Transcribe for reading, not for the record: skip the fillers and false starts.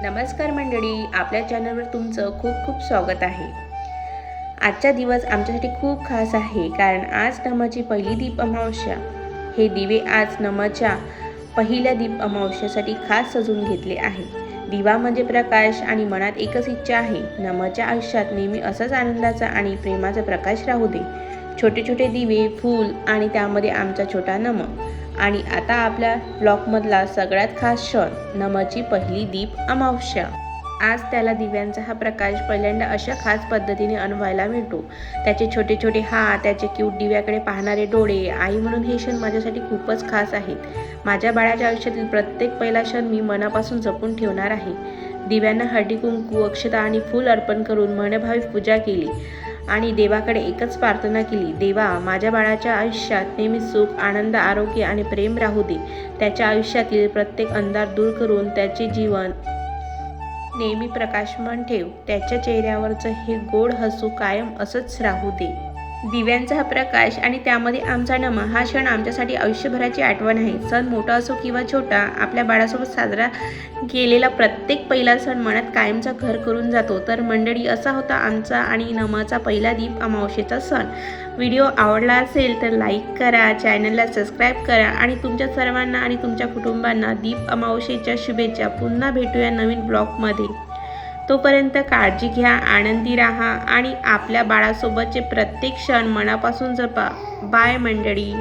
नमस्कार मंडळी, आपल्या चॅनलवर तुमचं खूप खूप स्वागत आहे। आजचा दिवस आमच्यासाठी खूप खास आहे, कारण आज नमाची पहिली दीप अमावस्या। हे दिवे आज नमाच्या पहिल्या दीप अमावस्यासाठी खास सजवून घेतले आहे। दिवा म्हणजे प्रकाश आणि मनात एकच इच्छा आहे, नमाच्या आयुष्यात नेहमी असाच आनंदाचा आणि प्रेमाचा प्रकाश राहू दे। छोटे छोटे दिवे, फूल आणि त्यामध्ये आमचा छोटा नम। आणि आता आपल्या ब्लॉगमधला सगळ्यात खास क्षण, नमाची पहिली दीप अमावस्या। आज त्याला दिव्यांचा हा प्रकाश पहिल्यांदा अशा खास पद्धतीने अनुभवायला मिळतो। त्याचे छोटे छोटे हात, त्याचे क्यूट दिव्याकडे पाहणारे डोळे, आई म्हणून हे क्षण माझ्यासाठी खूपच खास आहेत। माझ्या बाळाच्या आयुष्यातील प्रत्येक पहिला क्षण मी मनापासून जपून ठेवणार आहे। दिव्यांना हळदी कुंकू, अक्षता आणि फूल अर्पण करून मनभावी पूजा केली आणि देवाकडे एकच प्रार्थना केली, देवा, माझ्या बाळाच्या आयुष्यात नेहमी सुख, आनंद, आरोग्य आणि प्रेम राहू दे। त्याच्या आयुष्यातील प्रत्येक अंधार दूर करून त्याचे जीवन नेहमी प्रकाशमान ठेव। त्याच्या चेहऱ्यावरचं हे गोड हसू कायम असंच राहू दे। दिव्यांचा हा प्रकाश आणि त्यामध्ये आमचा नम, हा क्षण आमच्यासाठी आयुष्यभराची आठवण आहे। सण मोठा असो किंवा छोटा, आपल्या बाळासोबत साजरा केलेला प्रत्येक पहिला सण मनात कायमचा घर करून जातो। तर मंडळी, असा होता आमचा आणि नमाचा पहिला दीप अमावस्येचा सण। व्हिडिओ आवडला असेल तर लाईक करा, चॅनलला सबस्क्राईब करा आणि तुमच्या सर्वांना आणि तुमच्या कुटुंबांना दीप अमावस्येच्या शुभेच्छा। पुन्हा भेटूया नवीन ब्लॉगमध्ये। तोपर्यंत काळजी घ्या, आनंदी राहा आणि आपल्या बाळासोबतचे प्रत्येक क्षण मनापासून जपा। बाय मंडळी।